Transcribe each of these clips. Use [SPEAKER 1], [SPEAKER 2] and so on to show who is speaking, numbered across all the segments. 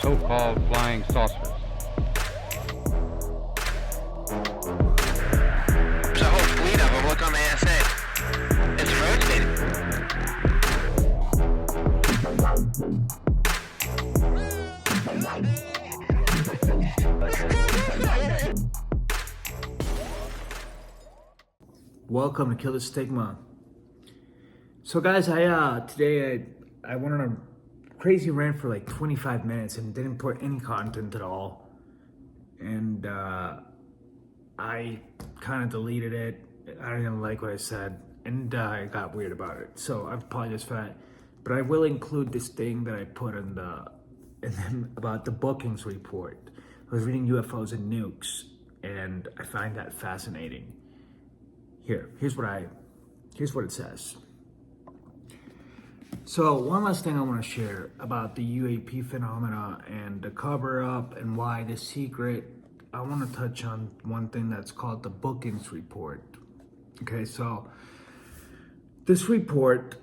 [SPEAKER 1] so-called flying saucers.
[SPEAKER 2] There's a whole fleet of them. Look on the ASA. It's rotating.
[SPEAKER 3] Welcome to Kill the Stigma. So guys, today I went on a crazy rant for like 25 minutes and didn't put any content at all. And I kind of deleted it. I didn't like what I said and I got weird about it. So I apologize for that. But I will include this thing that I put about the bookings report. I was reading UFOs and nukes and I find that fascinating. Here's what it says. So one last thing I want to share about the UAP phenomena and the cover up and why the secret. I want to touch on one thing that's called the bookings report. Okay, so this report,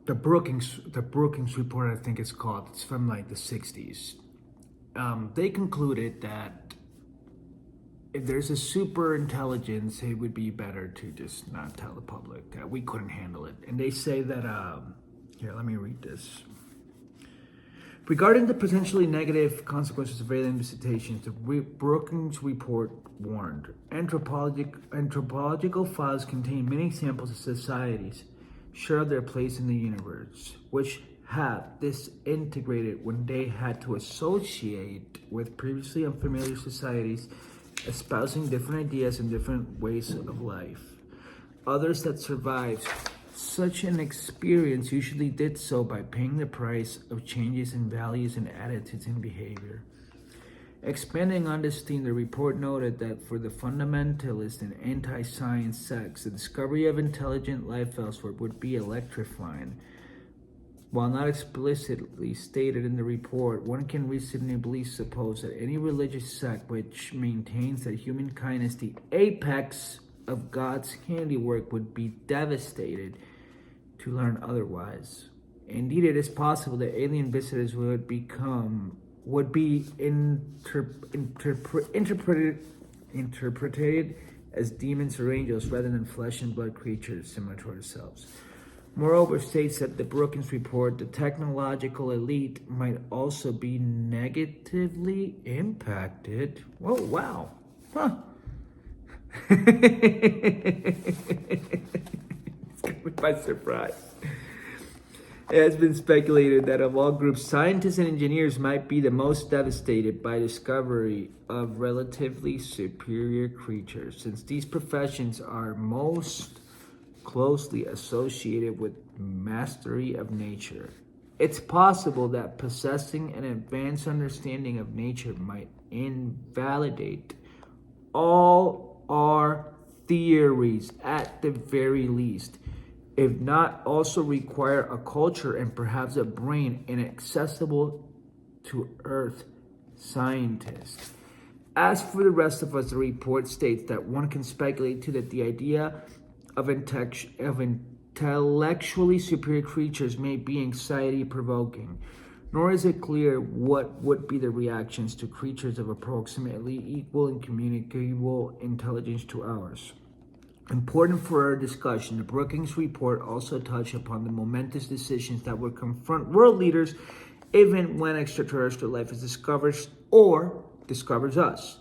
[SPEAKER 3] the Brookings report, I think it's called. It's from like the 60s. They concluded that if there's a super intelligence, it would be better to just not tell the public that we couldn't handle it. And they say that, here, let me read this. Regarding the potentially negative consequences of alien visitations, the Brookings report warned, anthropological files contain many examples of societies share their place in the universe, which have disintegrated when they had to associate with previously unfamiliar societies espousing different ideas and different ways of life. Others that survived such an experience usually did so by paying the price of changes in values and attitudes and behavior. Expanding on this theme, the report noted that for the fundamentalist and anti-science sects, the discovery of intelligent life elsewhere would be electrifying. While not explicitly stated in the report, one can reasonably suppose that any religious sect which maintains that humankind is the apex of God's handiwork would be devastated to learn otherwise. Indeed, it is possible that alien visitors would be interpreted as demons or angels rather than flesh and blood creatures similar to ourselves. Moreover, states that the Brookings report, the technological elite might also be negatively impacted. Whoa, wow. Huh. It's coming by surprise. It has been speculated that of all groups, scientists and engineers might be the most devastated by discovery of relatively superior creatures, since these professions are most closely associated with mastery of nature. It's possible that possessing an advanced understanding of nature might invalidate all our theories at the very least, if not also require a culture and perhaps a brain inaccessible to Earth scientists. As for the rest of us, the report states that one can speculate too that the idea of intellectually superior creatures may be anxiety-provoking, nor is it clear what would be the reactions to creatures of approximately equal and communicable intelligence to ours. Important for our discussion, the Brookings report also touched upon the momentous decisions that would confront world leaders even when extraterrestrial life is discovered or discovers us.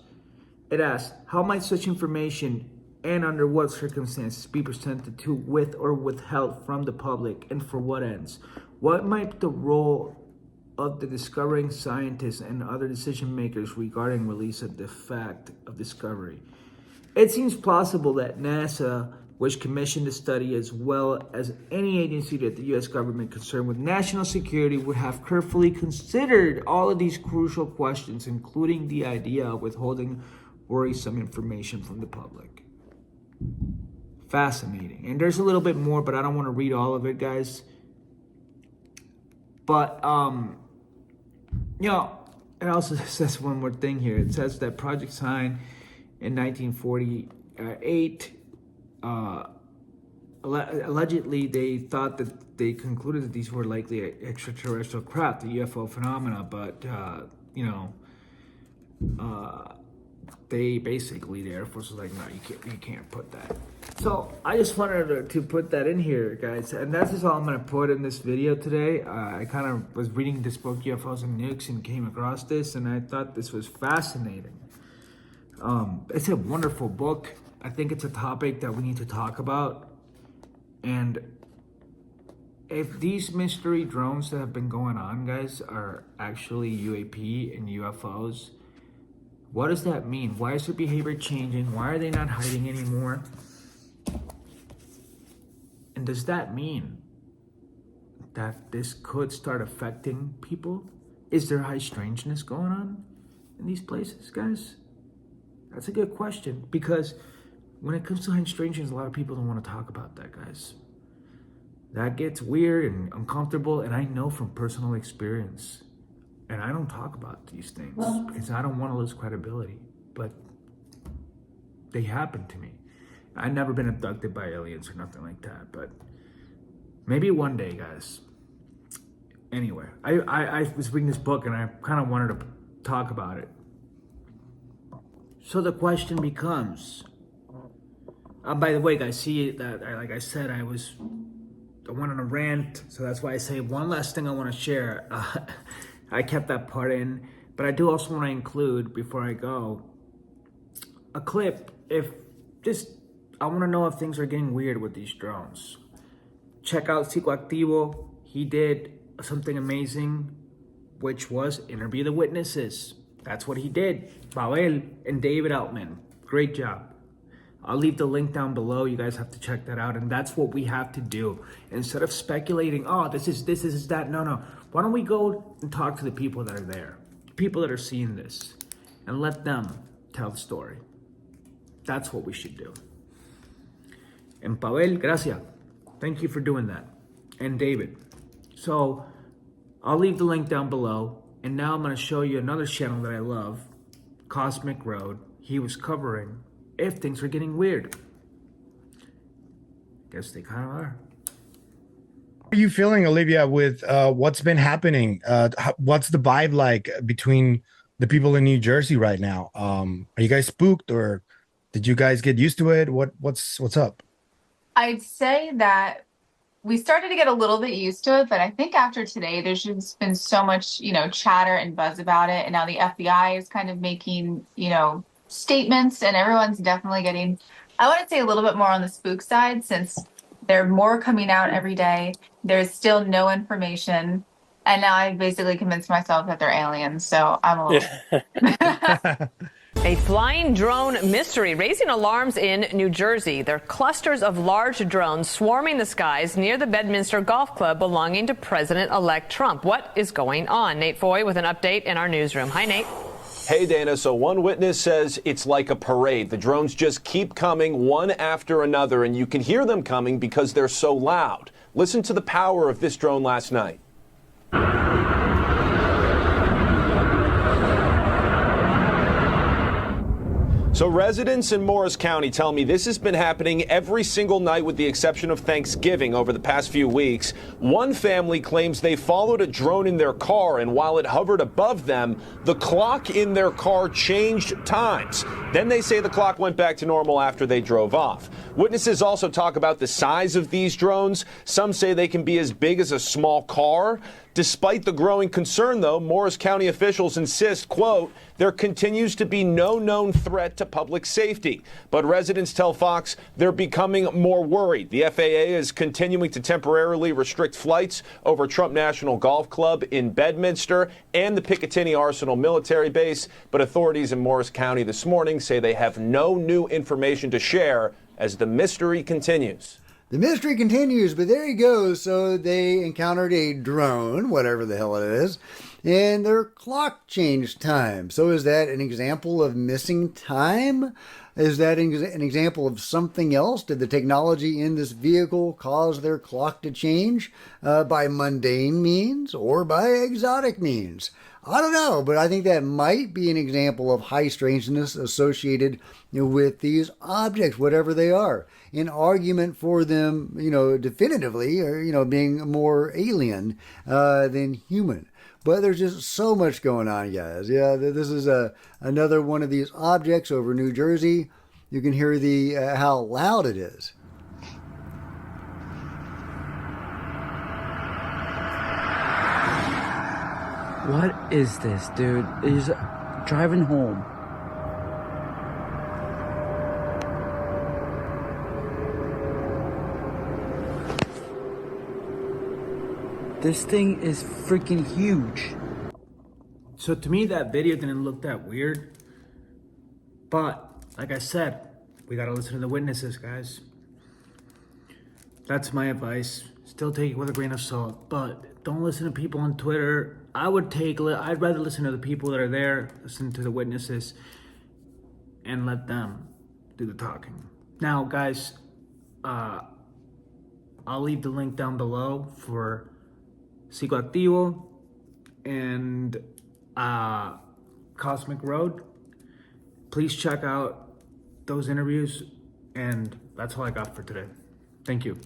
[SPEAKER 3] It asked, how might such information and under what circumstances be presented to, with, or withheld from the public, and for what ends? What might the role of the discovering scientists and other decision makers regarding release of the fact of discovery? It seems plausible that NASA, which commissioned the study, as well as any agency that the U.S. government concerned with national security, would have carefully considered all of these crucial questions, including the idea of withholding worrisome information from the public. Fascinating. And there's a little bit more, but I don't want to read all of it, guys. But, it also says one more thing here. It says that Project Sign in 1948, allegedly they thought that they concluded that these were likely extraterrestrial craft, the UFO phenomena, but they basically, the Air Force was like, no, you can't put that. So I just wanted to put that in here, guys, and that's just all I'm gonna put in this video today. I kind of was reading this book, UFOs and Nukes, and came across this, and I thought this was fascinating. It's a wonderful book. I think it's a topic that we need to talk about, and if these mystery drones that have been going on, guys, are actually UAP and UFOs, what does that mean? Why is their behavior changing? Why are they not hiding anymore? And does that mean that this could start affecting people? Is there high strangeness going on in these places, guys? That's a good question, because when it comes to high strangeness, a lot of people don't want to talk about that, guys. That gets weird and uncomfortable, and I know from personal experience. And I don't talk about these things because I don't want to lose credibility, but they happen to me. I've never been abducted by aliens or nothing like that, but maybe one day, guys. Anyway, I was reading this book and I kind of wanted to talk about it. So the question becomes, by the way, guys, see that, like I said, I went on a rant, so that's why I say one last thing I want to share. I kept that part in, but I do also want to include, before I go, a clip. I want to know if things are getting weird with these drones. Check out Psicoactivo. He did something amazing, which was interview the witnesses. That's what he did. Pavel and David Altman. Great job. I'll leave the link down below. You guys have to check that out. And that's what we have to do. Instead of speculating, oh, this is that. No. Why don't we go and talk to the people that are there, people that are seeing this, and let them tell the story. That's what we should do. And Pavel, gracias. Thank you for doing that. And David. So I'll leave the link down below. And now I'm going to show you another channel that I love, Cosmic Road. He was covering if things are getting weird. Guess they kind of are.
[SPEAKER 1] How are you feeling, Olivia, with what's been happening? What's the vibe like between the people in New Jersey right now? Are you guys spooked, or did you guys get used to it? What's up?
[SPEAKER 4] I'd say that we started to get a little bit used to it, but I think after today, there's just been so much, chatter and buzz about it. And now the FBI is kind of making, statements, and everyone's definitely getting, I want to say, a little bit more on the spook side, since there are more coming out every day. There's still no information. And now I've basically convinced myself that they're aliens. So I'm a little...
[SPEAKER 5] A flying drone mystery raising alarms in New Jersey. There are clusters of large drones swarming the skies near the Bedminster Golf Club belonging to President-elect Trump. What is going on? Nate Foy with an update in our newsroom. Hi, Nate.
[SPEAKER 6] Hey, Dana. So one witness says it's like a parade. The drones just keep coming one after another, and you can hear them coming because they're so loud. Listen to the power of this drone last night. So residents in Morris County tell me this has been happening every single night with the exception of Thanksgiving over the past few weeks. One family claims they followed a drone in their car, and while it hovered above them, the clock in their car changed times. Then they say the clock went back to normal after they drove off. Witnesses also talk about the size of these drones. Some say they can be as big as a small car. Despite the growing concern, though, Morris County officials insist, quote, there continues to be no known threat to public safety. But residents tell Fox they're becoming more worried. The FAA is continuing to temporarily restrict flights over Trump National Golf Club in Bedminster and the Picatinny Arsenal military base. But authorities in Morris County this morning say they have no new information to share as the mystery continues.
[SPEAKER 7] The mystery continues, but there you go. So they encountered a drone, whatever the hell it is, and their clock changed time. So is that an example of missing time? Is that an example of something else? Did the technology in this vehicle cause their clock to change by mundane means or by exotic means? I don't know, but I think that might be an example of high strangeness associated with these objects, whatever they are. An argument for them, definitively, or, being more alien than human. But there's just so much going on, guys. Yeah, this is another one of these objects over New Jersey. You can hear the how loud it is.
[SPEAKER 8] What is this, dude? He's driving home. This thing is freaking huge.
[SPEAKER 3] So to me, that video didn't look that weird. But, like I said, we gotta listen to the witnesses, guys. That's my advice. Still take it with a grain of salt, but don't listen to people on Twitter. I'd rather listen to the people that are there, listen to the witnesses, and let them do the talking. Now, guys, I'll leave the link down below for Psicoactivo and Cosmic Road. Please check out those interviews, and that's all I got for today. Thank you.